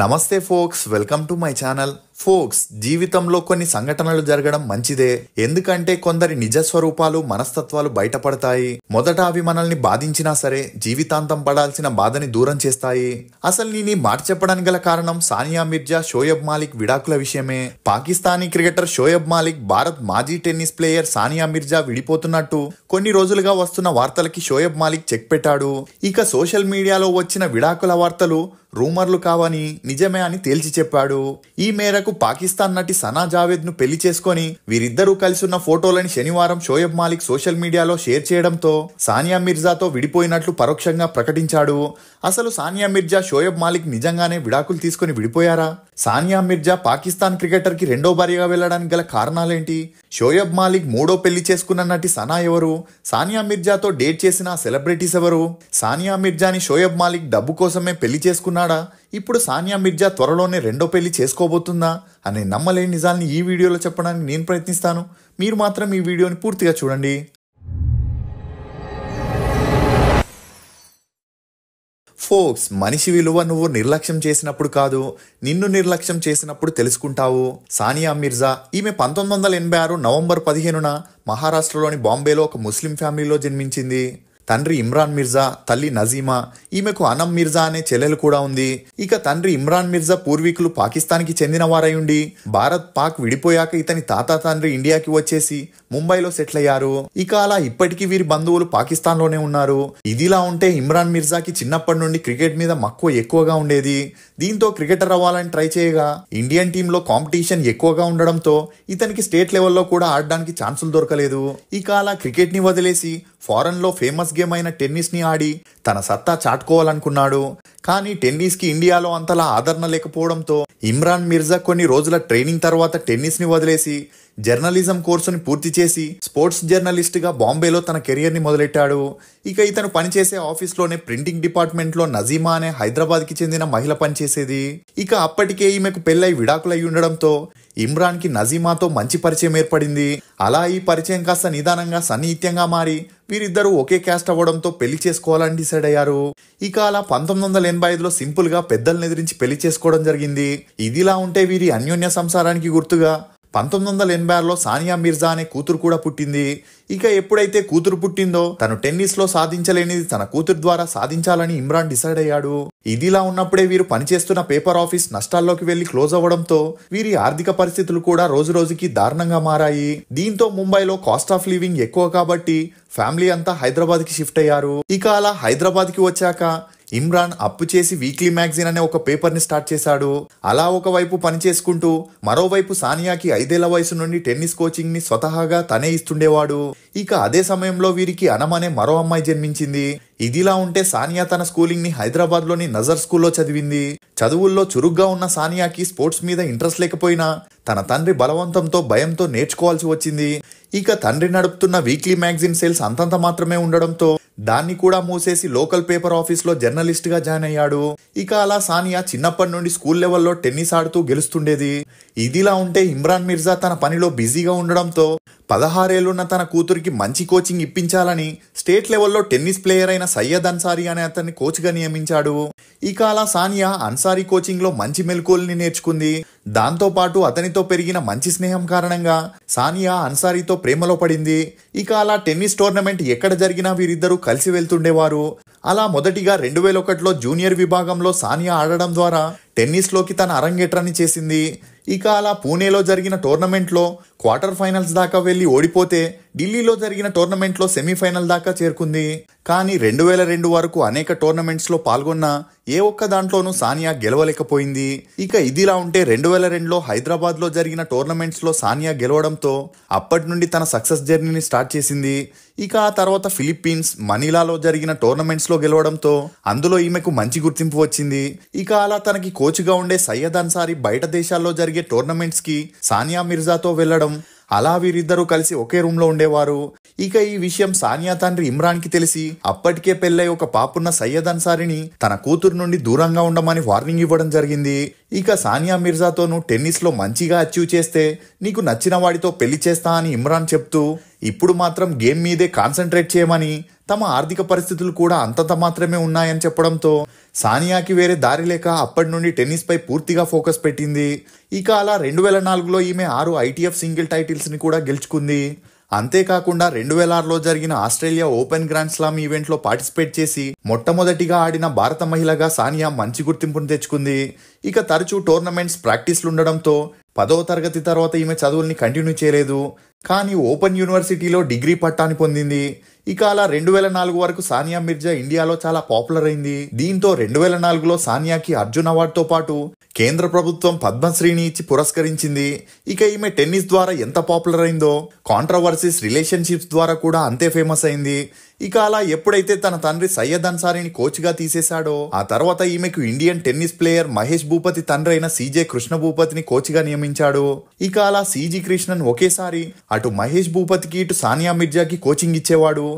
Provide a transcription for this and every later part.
నమస్తే folks, welcome to my channel. Folks, జీవితంలో కొన్ని సంఘటనలు జరగడం మంచిదే. ఎందుకంటే కొందరి నిజ స్వరూపాలు, మనస్తత్వాలు బయటపడతాయి. మొదట అవి మనల్ని బాధించినా సరే జీవితాంతం పడాల్సిన బాధని దూరం చేస్తాయి. అసలు నేను ఈ మాట చెప్పడానికి గల కారణం సానియా మిర్జా, షోయబ్ మాలిక్ విడాకుల విషయమే. పాకిస్తానీ క్రికెటర్ షోయబ్ మాలిక్, భారత్ మాజీ టెన్నిస్ ప్లేయర్ సానియా మిర్జా విడిపోతున్నట్టు కొన్ని రోజులుగా వస్తున్న వార్తలకి షోయబ్ మాలిక్ చెక్ పెట్టాడు. ఇక సోషల్ మీడియాలో వచ్చిన విడాకుల వార్తలు రూమర్లు కావని నిజమే అని తేల్చి చెప్పాడు. ఈ మేరకు పాకిస్తాన్ నటి సనా జావేద్ ను పెళ్లి చేసుకొని వీరిద్దరూ కలిసి ఉన్న ఫోటోలని శనివారం షోయబ్ మాలిక్ సోషల్ మీడియాలో షేర్ చేయడంతో సానియా మిర్జాతో విడిపోయినట్లు పరోక్షంగా ప్రకటించాడు. అసలు సానియా మిర్జా, షోయబ్ మాలిక్ నిజంగానే విడాకులు తీసుకొని విడిపోయారా? సానియా మిర్జా పాకిస్తాన్ క్రికెటర్ కి రెండో భార్యగా వెళ్లడానికి గల కారణాలేంటి? షోయబ్ మాలిక్ మూడో పెళ్లి చేసుకున్న నటి సనా ఎవరు? సానియా మిర్జాతో డేట్ చేసిన సెలబ్రిటీస్ ఎవరు? సానియా మిర్జాని షోయబ్ మాలిక్ డబ్బు కోసమే పెళ్లి చేసుకున్నాడా? ఇప్పుడు సానియా మిర్జా త్వరలోనే రెండో పెళ్లి చేసుకోబోతుందా అనే నమ్మలేని నిజాల్ని ఈ వీడియోలో చెప్పడానికి నేను ప్రయత్నిస్తాను. మీరు మాత్రం ఈ వీడియోని పూర్తిగా చూడండి. ఫోక్స్, మనిషి విలువ నువ్వు నిర్లక్ష్యం చేసినప్పుడు కాదు, నిన్ను నిర్లక్ష్యం చేసినప్పుడు తెలుసుకుంటావు. సానియా మిర్జా, ఈమె 1986 నవంబర్ 15న మహారాష్ట్రలోని బాంబేలో ఒక ముస్లిం ఫ్యామిలీలో జన్మించింది. తండ్రి ఇమ్రాన్ మిర్జా, తల్లి నజీమా. ఈమెకు అనం మిర్జా అనే చెల్లెలు కూడా ఉంది. ఇక తండ్రి ఇమ్రాన్ మిర్జా పూర్వీకులు పాకిస్తాన్కి చెందిన వారై ఉండి భారత్ పాక్ విడిపోయాక ఇతని తాత తండ్రి ఇండియాకి వచ్చేసి ముంబైలో సెటిల్ అయ్యారు. ఇక అలా ఇప్పటికీ వీరి బంధువులు పాకిస్తాన్ లోనే ఉన్నారు. ఇదిలా ఉంటే ఇమ్రాన్ మిర్జాకి చిన్నప్పటి నుండి క్రికెట్ మీద మక్కువ ఎక్కువగా ఉండేది. దీంతో క్రికెటర్ అవ్వాలని ట్రై చేయగా ఇండియన్ టీంలో కాంపిటీషన్ ఎక్కువగా ఉండడంతో ఇతనికి స్టేట్ లెవెల్లో కూడా ఆడడానికి ఛాన్సులు దొరకలేదు. ఇక అలా క్రికెట్ ని వదిలేసి ఫారెన్ లో ఫేమస్ గేమ్ అయిన టెన్నిస్ ని ఆడి తన సత్తా చాటుకోవాలనుకున్నాడు. కానీ టెన్నిస్ కి ఇండియాలో అంతలా ఆదరణ లేకపోవడంతో ఇమ్రాన్ మిర్జా కొన్ని రోజుల ట్రైనింగ్ తర్వాత టెన్నిస్ ని వదిలేసి జర్నలిజం కోర్సుని పూర్తి చేసి స్పోర్ట్స్ జర్నలిస్ట్ గా బాంబేలో తన కెరియర్ ని మొదలెట్టాడు. ఇక ఇతను పనిచేసే ఆఫీస్ లోనే ప్రింటింగ్ డిపార్ట్మెంట్ లో నజీమా అనే హైదరాబాద్ కి చెందిన మహిళ పనిచేసేది. ఇక అప్పటికే ఈమెకు పెళ్ళై విడాకులై ఉండడంతో ఇమ్రాన్ కి నజీమాతో మంచి పరిచయం ఏర్పడింది. అలా ఈ పరిచయం కాస్త నిదానంగా సన్నిహిత్యంగా మారి వీరిద్దరూ ఒకే క్యాస్ట్ అవ్వడంతో పెళ్లి చేసుకోవాలని డిసైడ్ అయ్యారు. ఇక అలా 1985లో సింపుల్ గా పెద్దల్ని ఎదిరించి పెళ్లి చేసుకోవడం జరిగింది. ఇదిలా ఉంటే వీరి అన్యోన్య సంసారానికి గుర్తుగా 1986లో సానియా మిర్జా అనే కూతురు కూడా పుట్టింది. ఇక ఎప్పుడైతే కూతురు పుట్టిందో తను టెన్నిస్ లో సాధించలేనిది తన కూతురు ద్వారా సాధించాలని ఇమ్రాన్ డిసైడ్ అయ్యాడు. ఇదిలా ఉన్నప్పుడే వీరు పనిచేస్తున్న పేపర్ ఆఫీస్ నష్టాల్లోకి వెళ్లి క్లోజ్ అవ్వడంతో వీరి ఆర్థిక పరిస్థితులు కూడా రోజు రోజుకి దారుణంగా మారాయి. దీంతో ముంబైలో కాస్ట్ ఆఫ్ లివింగ్ ఎక్కువ కాబట్టి ఫ్యామిలీ అంతా హైదరాబాద్ కి షిఫ్ట్ అయ్యారు. ఇక అలా హైదరాబాద్ కి వచ్చాక ఇమ్రాన్ అప్పు చేసి వీక్లీ మ్యాగజైన్ అనే ఒక పేపర్ ని స్టార్ట్ చేశాడు. అలా ఒకవైపు పనిచేసుకుంటూ మరోవైపు సానియాకి 5 ఏళ్ల వయసు నుండి టెన్నిస్ కోచింగ్ ని స్వతహాగా తనే ఇస్తుండేవాడు. ఇక అదే సమయంలో వీరికి అనం అనే మరో అమ్మాయి జన్మించింది. ఇదిలా ఉంటే సానియా తన స్కూలింగ్ ని హైదరాబాద్ లోని నజర్ స్కూల్లో చదివింది. చదువుల్లో చురుగ్గా ఉన్న సానియాకి స్పోర్ట్స్ మీద ఇంట్రెస్ట్ లేకపోయినా తన తండ్రి బలవంతంతో భయంతో నేర్చుకోవాల్సి వచ్చింది. ఇక తండ్రి నడుపుతున్న వీక్లీ మ్యాగజైన్ సేల్స్ అంతంత మాత్రమే ఉండడంతో దాన్ని కూడా మూసేసి లోకల్ పేపర్ ఆఫీస్ లో జర్నలిస్ట్ గా జాయిన్ అయ్యాడు. ఇక అలా సానియా చిన్నప్పటి నుండి స్కూల్ లెవెల్లో టెన్నిస్ ఆడుతూ గెలుస్తుండేది. ఇదిలా ఉంటే ఇమ్రాన్ మిర్జా తన పనిలో బిజీగా ఉండడంతో 16 ఏళ్లున్న తన కూతురికి మంచి కోచింగ్ ఇప్పించాలని స్టేట్ లెవెల్లో టెన్నిస్ ప్లేయర్ అయిన సయ్యద్ అన్సారీ అనే అతన్ని కోచ్ గా నియమించాడు. ఇక అలా సానియా అన్సారీ కోచింగ్ లో మంచి మెలకువల్ని నేర్చుకుంది. దాంతో పాటు అతనితో పెరిగిన మంచి స్నేహం కారణంగా సానియా అన్సారీతో ప్రేమలో పడింది. ఇక అలా టెన్నిస్ టోర్నమెంట్ ఎక్కడ జరిగినా వీరిద్దరూ కలిసి వెళ్తుండేవారు. అలా మొదటిగా 2001లో జూనియర్ విభాగంలో సానియా ఆడడం ద్వారా టెన్నిస్ లోకి తన అరంగేట్రాన్ని చేసింది. ఇక అలా పూణేలో జరిగిన టోర్నమెంట్ లో క్వార్టర్ ఫైనల్స్ దాకా వెళ్లి ఓడిపోతే ఢిల్లీలో జరిగిన టోర్నమెంట్ లో సెమీఫైనల్ దాకా చేరుకుంది. కానీ 2002 వరకు అనేక టోర్నమెంట్స్ లో పాల్గొన్నా ఏ ఒక్క దాంట్లోనూ సానియా గెలవలేకపోయింది. ఇక ఇదిలా ఉంటే 2002లో హైదరాబాద్ లో జరిగిన టోర్నమెంట్స్ లో సానియా గెలవడంతో అప్పటి నుండి తన సక్సెస్ జర్నీని స్టార్ట్ చేసింది. ఇక ఆ తర్వాత ఫిలిప్పీన్స్, మనీలాలో జరిగిన టోర్నమెంట్స్ లో గెలవడంతో అందులో ఈమెకు మంచి గుర్తింపు వచ్చింది. ఇక అలా తనకి కోచ్ గా ఉండే సయ్యద్ అన్సారీ బయట దేశాల్లో జరిగే టోర్నమెంట్స్ కి సానియా మిర్జాతో వెళ్లడం, అలా వీరిద్దరూ కలిసి ఒకే రూమ్ లో ఉండేవారు. ఇక ఈ విషయం సానియా తండ్రి ఇమ్రాన్ కి తెలిసి అప్పటికే పెళ్ళై ఒక పాపున్న సయ్యద్ అన్సారీని తన కూతురు నుండి దూరంగా ఉండమని వార్నింగ్ ఇవ్వడం జరిగింది. ఇక సానియా మిర్జాతోనూ టెన్నిస్లో మంచిగా అచీవ్ చేస్తే నీకు నచ్చిన వాడితో పెళ్లి చేస్తా అని ఇమ్రాన్ చెప్తూ ఇప్పుడు మాత్రం గేమ్ మీదే కాన్సన్ట్రేట్ చేయమని, తమ ఆర్థిక పరిస్థితులు కూడా అంతంత మాత్రమే ఉన్నాయని చెప్పడంతో సానియాకి వేరే దారి లేక అప్పటి నుండి టెన్నిస్ పై పూర్తిగా ఫోకస్ పెట్టింది. ఇక అలా 2004లో ఈమె 6 ITF సింగిల్ టైటిల్స్ ని కూడా గెలుచుకుంది. అంతేకాకుండా 2006లో జరిగిన ఆస్ట్రేలియా ఓపెన్ గ్రాండ్ స్లామ్ ఈవెంట్లో పార్టిసిపేట్ చేసి మొట్టమొదటిగా ఆడిన భారత మహిళగా సానియా మంచి గుర్తింపును తెచ్చుకుంది. ఇక తరచూ టోర్నమెంట్స్ ప్రాక్టీస్లు ఉండడంతో 10వ తరగతి తర్వాత ఈమె చదువుల్ని కంటిన్యూ చేయలేదు. కానీ ఓపెన్ యూనివర్సిటీలో డిగ్రీ పట్టాని పొందింది. ఇక అలా 2004 వరకు సానియా మిర్జా ఇండియాలో చాలా పాపులర్ అయింది. దీంతో 2004లో సానియాకి అర్జున్ అవార్డుతో పాటు కేంద్ర ప్రభుత్వం పద్మశ్రీని ఇచ్చి పురస్కరించింది. ఇక ఈమె టెన్నిస్ ద్వారా ఎంత పాపులర్ అయిందో కాంట్రవర్సీస్ రిలేషన్షిప్స్ ద్వారా కూడా అంతే ఫేమస్ అయింది. ఇక అలా ఎప్పుడైతే తన తండ్రి సయ్యద్ అన్సారీని కోచ్గా తీసేశాడో ఆ తర్వాత ఈమెకు Indian tennis player Mahesh Bhupathi తండ్రి అయిన CJ కృష్ణ భూపతిని కోచ్గా నియమించాడు. ఇక అలా CG కృష్ణన్ ఒకేసారి అటు మహేష్ భూపతికి ఇటు సానియా మిర్జాకి కోచింగ్ ఇచ్చేవాడు.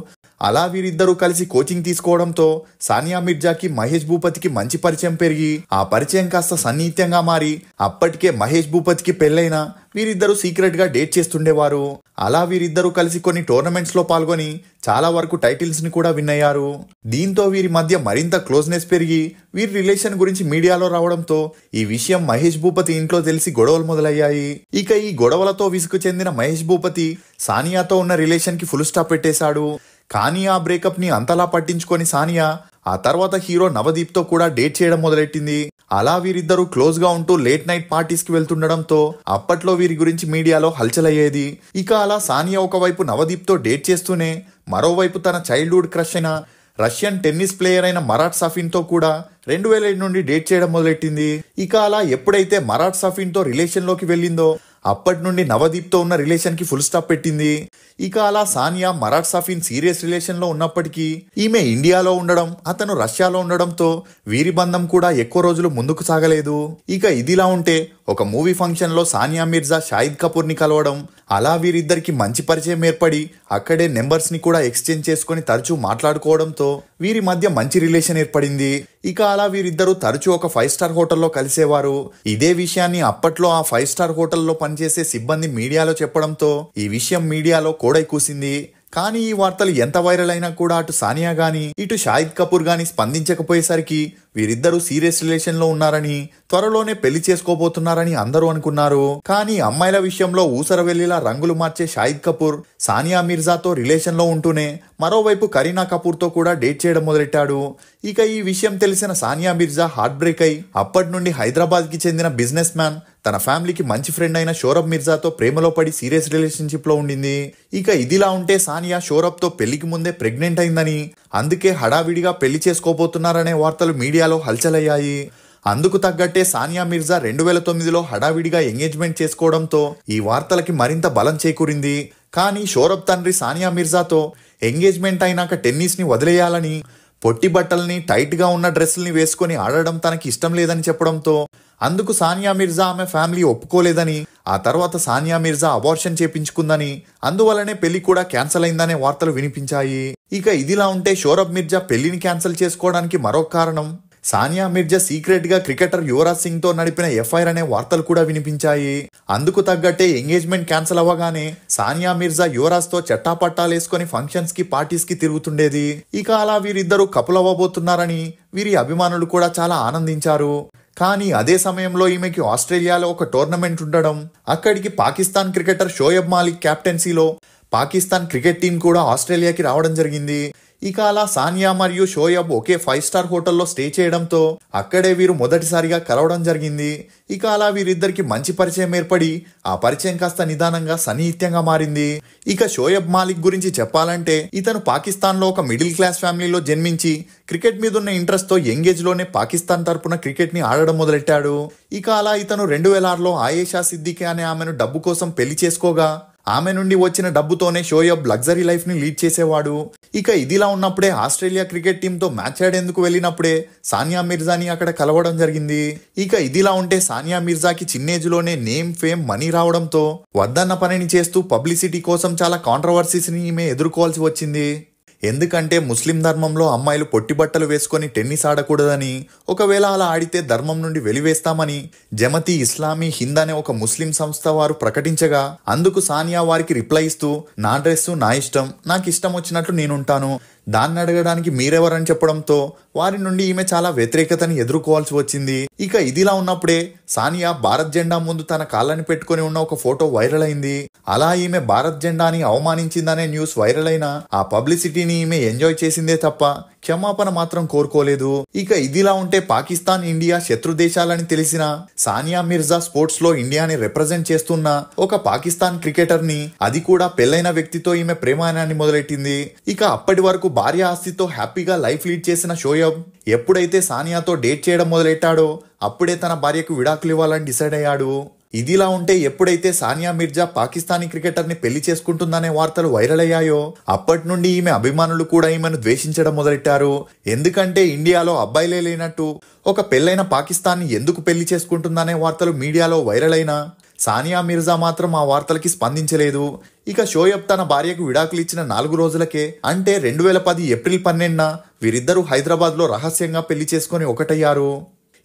అలా వీరిద్దరూ కలిసి కోచింగ్ తీసుకోవడంతో సానియా మిర్జాకి మహేష్ భూపతికి మంచి పరిచయం పెరిగి ఆ పరిచయం కాస్త సన్నిహిత్యంగా మారి అప్పటికే మహేష్ భూపతికి పెళ్ళైనా వీరిద్దరూ సీక్రెట్ గా డేట్ చేస్తుండేవారు. అలా వీరిద్దరూ కలిసి కొన్ని టోర్నమెంట్స్ లో పాల్గొని చాలా వరకు టైటిల్స్ ని కూడా విన్ అయ్యారు. దీంతో వీరి మధ్య మరింత క్లోజ్నెస్ పెరిగి వీరి రిలేషన్ గురించి మీడియాలో రావడంతో ఈ విషయం మహేష్ భూపతి ఇంట్లో తెలిసి గొడవలు మొదలయ్యాయి. ఇక ఈ గొడవలతో విసుగు చెందిన మహేష్ భూపతి సానియాతో ఉన్న రిలేషన్ కి ఫుల్ స్టాప్ పెట్టేశాడు. కానీ ఆ బ్రేకప్ ని అంతలా పట్టించుకొని సానియా ఆ తర్వాత హీరో నవదీప్తో కూడా డేట్ చేయడం మొదలెట్టింది. అలా వీరిద్దరూ క్లోజ్ గా ఉంటూ లేట్ నైట్ పార్టీస్ కి వెళ్తుండడంతో అప్పట్లో వీరి గురించి మీడియాలో హల్చల్ అయ్యేది. ఇక అలా సానియా ఒకవైపు నవదీప్తో డేట్ చేస్తూనే మరోవైపు తన చైల్డ్హుడ్ క్రష్ అయిన రష్యన్ టెన్నిస్ ప్లేయర్ అయిన మరాట్ సఫీన్ తో కూడా 2007 నుండి డేట్ చేయడం మొదలెట్టింది. ఇక అలా ఎప్పుడైతే మరాట్ సఫీన్ తో రిలేషన్ లోకి వెళ్ళిందో అప్పటి నుండి నవదీప్తో ఉన్న రిలేషన్ కి ఫుల్ స్టాప్ పెట్టింది. ఇక అలా సానియా మరాట్ సఫీన్ సీరియస్ రిలేషన్ లో ఉన్నప్పటికీ ఈమె ఇండియాలో ఉండడం అతను రష్యాలో ఉండడంతో వీరి బంధం కూడా ఎక్కువ రోజులు ముందుకు సాగలేదు. ఇక ఇదిలా ఉంటే ఒక మూవీ ఫంక్షన్ లో సానియా మిర్జా షాహిద్ కపూర్ ని కలవడం, అలా వీరిద్దరికి మంచి పరిచయం ఏర్పడి అక్కడే నెంబర్స్ ని కూడా ఎక్స్చేంజ్ చేసుకుని తరచూ మాట్లాడుకోవడంతో వీరి మధ్య మంచి రిలేషన్ ఏర్పడింది. ఇక అలా వీరిద్దరూ తరచూ ఒక 5 స్టార్ హోటల్లో కలిసేవారు. ఇదే విషయాన్ని అప్పట్లో ఆ 5 స్టార్ హోటల్లో పనిచేసే సిబ్బంది మీడియాలో చెప్పడంతో ఈ విషయం మీడియాలో కోడై కూసింది. కానీ ఈ వార్తలు ఎంత వైరల్ అయినా కూడా అటు సానియా గాని ఇటు షాహిద్ కపూర్ గాని స్పందించకపోయేసరికి వీరిద్దరూ సీరియస్ రిలేషన్ లో ఉన్నారని, త్వరలోనే పెళ్లి చేసుకోబోతున్నారని అందరూ అనుకున్నారు. కానీ అమ్మాయిల విషయంలో ఊసరవెల్లిలా రంగులు మార్చే షాహిద్ కపూర్ సానియా మిర్జాతో రిలేషన్ లో ఉంటూనే మరోవైపు కరీనా కపూర్ తో కూడా డేట్ చేయడం మొదలెట్టాడు. ఇక ఈ విషయం తెలిసిన సానియా మిర్జా హార్ట్ బ్రేక్ అయి అప్పటి నుండి హైదరాబాద్ కి చెందిన బిజినెస్ మ్యాన్ తన ఫ్యామిలీకి మంచి ఫ్రెండ్ అయిన షోరబ్ మిర్జాతో ప్రేమలో పడి సీరియస్ రిలేషన్షిప్ లో ఉండింది. ఇక ఇదిలా ఉంటే సానియా షోరబ్ తో పెళ్లికి ముందే ప్రెగ్నెంట్ అయిందని, అందుకే హడావిడిగా పెళ్లి చేసుకోబోతున్నారనే వార్తలు మీడియాలో హల్చల్ అయ్యాయి. అందుకు తగ్గట్టే సానియా మిర్జా 2009లో హడావిడిగా ఎంగేజ్మెంట్ చేసుకోవడంతో ఈ వార్తలకి మరింత బలం చేకూరింది. కానీ షోరబ్ తండ్రి సానియా మిర్జాతో ఎంగేజ్మెంట్ అయినాక టెన్నిస్ ని వదిలేయాలని, పొట్టి బట్టల్ని టైట్ గా ఉన్న డ్రెస్సుల్ని వేసుకుని ఆడడం తనకి ఇష్టం లేదని చెప్పడంతో అందుకు సానియా మిర్జా ఆమె ఫ్యామిలీ ఒప్పుకోలేదని, ఆ తర్వాత సానియా మిర్జా అబార్షన్ చేపించుకుందని, అందువల్లనే పెళ్లి కూడా క్యాన్సిల్ అయిందనే వార్తలు వినిపించాయి. ఇక ఇదిలా ఉంటే షోరబ్ మిర్జా పెళ్లిని క్యాన్సిల్ చేసుకోవడానికి మరో కారణం సానియా మిర్జా సీక్రెట్ గా క్రికెటర్ యువరాజ్ సింగ్ తో నడిపిన ఎఫ్ఐఆర్ అనే వార్తలు కూడా వినిపించాయి. అందుకు తగ్గట్టే ఎంగేజ్మెంట్ క్యాన్సిల్ అవ్వగానే సానియా మిర్జా యువరాజ్ తో చట్టాపట్టాలేసుకుని ఫంక్షన్స్ కి పార్టీస్ కి తిరుగుతుండేది. ఇక అలా వీరిద్దరూ కపుల్ అవ్వబోతున్నారని వీరి అభిమానులు కూడా చాలా ఆనందించారు. కానీ అదే సమయంలో ఈమెకి ఆస్ట్రేలియాలో ఒక టోర్నమెంట్ ఉండడం, అక్కడికి పాకిస్తాన్ క్రికెటర్ షోయబ్ మాలిక్ కెప్టెన్సీలో పాకిస్తాన్ క్రికెట్ టీం కూడా ఆస్ట్రేలియాకి రావడం జరిగింది. ఇక అలా సానియా మరియు షోయబ్ ఒకే 5 స్టార్ హోటల్లో స్టే చేయడంతో అక్కడే వీరు మొదటిసారిగా కలవడం జరిగింది. ఇక అలా వీరిద్దరికి మంచి పరిచయం ఏర్పడి ఆ పరిచయం కాస్త నిదానంగా సన్నిహిత్యంగా మారింది. ఇక షోయబ్ మాలిక్ గురించి చెప్పాలంటే ఇతను పాకిస్తాన్ లో ఒక మిడిల్ క్లాస్ ఫ్యామిలీలో జన్మించి క్రికెట్ మీద ఉన్న ఇంట్రెస్ట్ తో యంగ్ ఏజ్ లోనే పాకిస్తాన్ తరపున క్రికెట్ ని ఆడడం మొదలెట్టాడు. ఇక అలా ఇతను 2006లో ఆయేషా సిద్దికి అనే ఆమెను డబ్బు కోసం పెళ్లి చేసుకోగా ఆమె నుండి వచ్చిన డబ్బుతోనే షోయబ్ లగ్జరీ లైఫ్ ని లీడ్ చేసేవాడు. ఇక ఇదిలా ఉన్నప్పుడే ఆస్ట్రేలియా క్రికెట్ టీంతో మ్యాచ్ ఆడేందుకు వెళ్ళినప్పుడే సానియా మిర్జాని అక్కడ కలవడం జరిగింది. ఇక ఇదిలా ఉంటే సానియా మిర్జాకి చిన్నేజ్ లోనే నేమ్, ఫేమ్, మనీ రావడంతో వద్దన్న పనిని చేస్తూ పబ్లిసిటీ కోసం చాలా కాంట్రవర్సీస్ ని ఈమె ఎదుర్కోవాల్సి వచ్చింది. ఎందుకంటే ముస్లిం ధర్మంలో అమ్మాయిలు పొట్టి బట్టలు వేసుకొని టెన్నిస్ ఆడకూడదని, ఒకవేళ అలా ఆడితే ధర్మం నుండి వెలివేస్తామని జమతీ ఇస్లామీ హింద్ అనే ఒక ముస్లిం సంస్థ వారు ప్రకటించగా, అందుకు సానియా వారికి రిప్లై ఇస్తూ, నా డ్రెస్సు నా ఇష్టం, నాకు ఇష్టం వచ్చినట్లు నేనుంటాను, దాన్ని అడగడానికి మీరెవరని చెప్పడంతో వారి నుండి ఈమె చాలా వ్యతిరేకతని ఎదుర్కోవాల్సి వచ్చింది. ఇక ఇదిలా ఉన్నప్పుడే సానియా భారత్ జెండా ముందు తన కాళ్ళని పెట్టుకుని ఉన్న ఒక ఫోటో వైరల్ అయింది. అలా ఈమె భారత్ జెండాని అవమానించిందనే న్యూస్ వైరల్ అయినా ఆ పబ్లిసిటీని ఈమె ఎంజాయ్ చేసిందే తప్ప క్షమాపణ మాత్రం కోరుకోలేదు. ఇక ఇదిలా ఉంటే పాకిస్తాన్, ఇండియా శత్రు దేశాలని తెలిసిన సానియా మిర్జా స్పోర్ట్స్ లో ఇండియాని రిప్రజెంట్ చేస్తున్న ఒక పాకిస్తాన్ క్రికెటర్ ని, అది కూడా పెళ్లైన వ్యక్తితో ఈమె ప్రేమాయణాన్ని మొదలెట్టింది. ఇక అప్పటి వరకు భార్య ఆస్తితో హ్యాపీగా లైఫ్ లీడ్ చేసిన షోయబ్ ఎప్పుడైతే సానియాతో డేట్ చేయడం మొదలెట్టాడో అప్పుడే తన భార్యకు విడాకులు ఇవ్వాలని డిసైడ్ అయ్యాడు. ఇదిలా ఉంటే ఎప్పుడైతే సానియా మిర్జా పాకిస్తానీ క్రికెటర్ ని పెళ్లి చేసుకుంటుందనే వార్తలు వైరల్ అయ్యాయో అప్పటి నుండి ఈమె అభిమానులు కూడా ఈమెను ద్వేషించడం మొదలెట్టారు. ఎందుకంటే ఇండియాలో అబ్బాయిలే లేనట్టు ఒక పెళ్లైన పాకిస్తాన్ ని ఎందుకు పెళ్లి చేసుకుంటుందనే వార్తలు మీడియాలో వైరల్ అయినా సానియా మిర్జా మాత్రం ఆ వార్తలకి స్పందించలేదు. ఇక షోయబ్ తన భార్యకు విడాకులు ఇచ్చిన 4 రోజులకే, అంటే 2010 ఏప్రిల్ 12న వీరిద్దరూ హైదరాబాద్ లో రహస్యంగా పెళ్లి చేసుకుని ఒకటయ్యారు.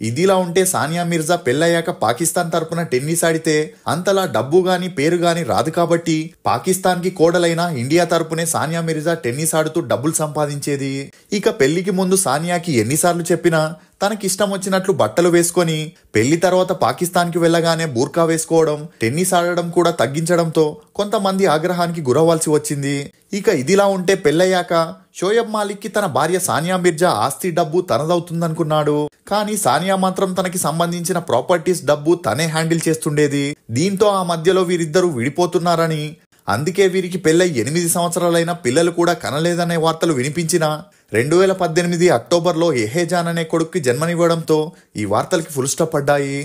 ఇదిలా ఉంటే సానియా మిర్జా పెళ్లయ్యాక పాకిస్తాన్ తరపున టెన్నిస్ ఆడితే అంతలా డబ్బు గాని పేరు గాని రాదు కాబట్టి పాకిస్తాన్ కి కోడలైన ఇండియా తరపునే సానియా మిర్జా టెన్నిస్ ఆడుతూ డబ్బులు సంపాదించేది. ఇక పెళ్లికి ముందు సానియాకి ఎన్నిసార్లు చెప్పినా తనకిష్టం వచ్చినట్లు బట్టలు వేసుకొని పెళ్లి తర్వాత పాకిస్తాన్ కి వెళ్లగానే బూర్కా వేసుకోవడం, టెన్నిస్ ఆడడం కూడా తగ్గించడంతో కొంతమంది ఆగ్రహానికి గురవ్వాల్సి వచ్చింది. ఇక ఇదిలా ఉంటే పెళ్లయ్యాక షోయబ్ మాలిక్ కి తన భార్య సానియా మిర్జా ఆస్తి డబ్బు తనదవుతుందనుకున్నాడు. కానీ సానియా మాత్రం తనకి సంబంధించిన ప్రాపర్టీస్ డబ్బు తనే హ్యాండిల్ చేస్తుండేది. దీంతో ఆ మధ్యలో వీరిద్దరూ విడిపోతున్నారని, అందుకే వీరికి పెళ్లై 8 సంవత్సరాలైన పిల్లలు కూడా కనలేదనే వార్తలు వినిపించిన 2018 అక్టోబర్లో ఎహేజాన్ అనే కొడుక్కి జన్మనివ్వడంతో ఈ వార్తలకి ఫుల్ స్టాప్ పడ్డాయి.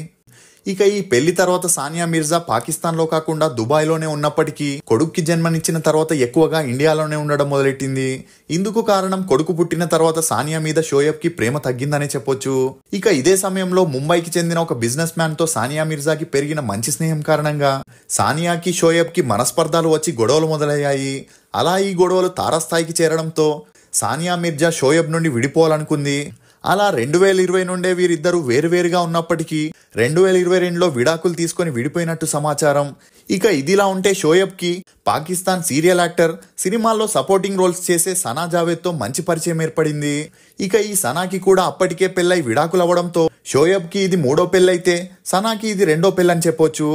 ఇక ఈ పెళ్లి తర్వాత సానియా మిర్జా పాకిస్తాన్ లో కాకుండా దుబాయ్లోనే ఉన్నప్పటికీ కొడుక్కి జన్మనిచ్చిన తర్వాత ఎక్కువగా ఇండియాలోనే ఉండడం మొదలెట్టింది. ఇందుకు కారణం కొడుకు పుట్టిన తర్వాత సానియా మీద షోయబ్ కి ప్రేమ తగ్గిందనే చెప్పొచ్చు. ఇక ఇదే సమయంలో ముంబైకి చెందిన ఒక బిజినెస్ మ్యాన్ తో సానియా మిర్జాకి పెరిగిన మంచి స్నేహం కారణంగా సానియాకి షోయబ్ కి మనస్పర్ధాలు వచ్చి గొడవలు మొదలయ్యాయి. అలా ఈ గొడవలు తారస్థాయికి చేరడంతో సానియా మిర్జా షోయబ్ నుండి విడిపోవాలనుకుంది. అలా 2020 నుండే వీరిద్దరూ వేరువేరుగా ఉన్నప్పటికీ 2022లో విడాకులు తీసుకొని విడిపోయినట్టు సమాచారం. ఇక ఇదిలా ఉంటే షోయబ్ కి పాకిస్తాన్ సీరియల్ యాక్టర్, సినిమాల్లో సపోర్టింగ్ రోల్స్ చేసే సనా జావేద్ తో మంచి పరిచయం ఏర్పడింది. ఇక ఈ సనాకి కూడా అప్పటికే పెళ్లై విడాకులు అవ్వడంతో షోయబ్ కి ఇది 3వ పెళ్లైతే సనాకి ఇది 2వ పెళ్లని చెప్పొచ్చు.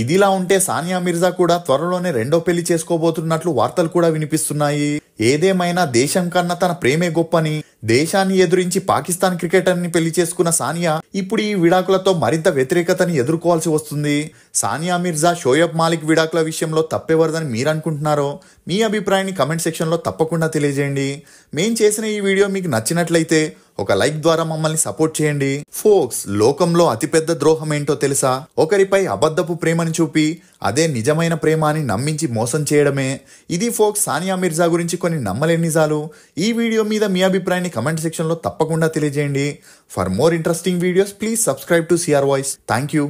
ఇదిలా ఉంటే సానియా మిర్జా కూడా త్వరలోనే 2వ పెళ్లి చేసుకోబోతున్నట్లు వార్తలు కూడా వినిపిస్తున్నాయి. ఏదేమైనా దేశం కన్నా తన ప్రేమే గొప్పని, దేశాన్ని ఎదురించి పాకిస్తాన్ క్రికెటర్ ని పెళ్లి చేసుకున్న సానియా ఇప్పుడు ఈ విడాకులతో మరింత వ్యతిరేకతని ఎదుర్కోవాల్సి వస్తుంది. సానియా మిర్జా, షోయబ్ మాలిక్ విడాకుల విషయంలో తప్పెవరదని మీరు అనుకుంటున్నారో మీ అభిప్రాయాన్ని కమెంట్ సెక్షన్ లో తప్పకుండా తెలియజేయండి. మేం చేసిన ఈ వీడియో మీకు నచ్చినట్లయితే ఒక లైక్ ద్వారా మమ్మల్ని సపోర్ట్ చేయండి. ఫోక్స్, లోకంలో అతిపెద్ద ద్రోహం ఏంటో తెలుసా? ఒకరిపై అబద్ధపు ప్రేమని చూపి అదే నిజమైన ప్రేమ అని నమ్మించి మోసం చేయడమే. ఇది ఫోక్స్ సానియా మిర్జా గురించి కొన్ని నమ్మలేని నిజాలు. ఈ వీడియో మీద మీ అభిప్రాయాన్ని కమెంట్ సెక్షన్ లో తప్పకుండా తెలియజేయండి. For more interesting videos please subscribe to CR voice. Thank you.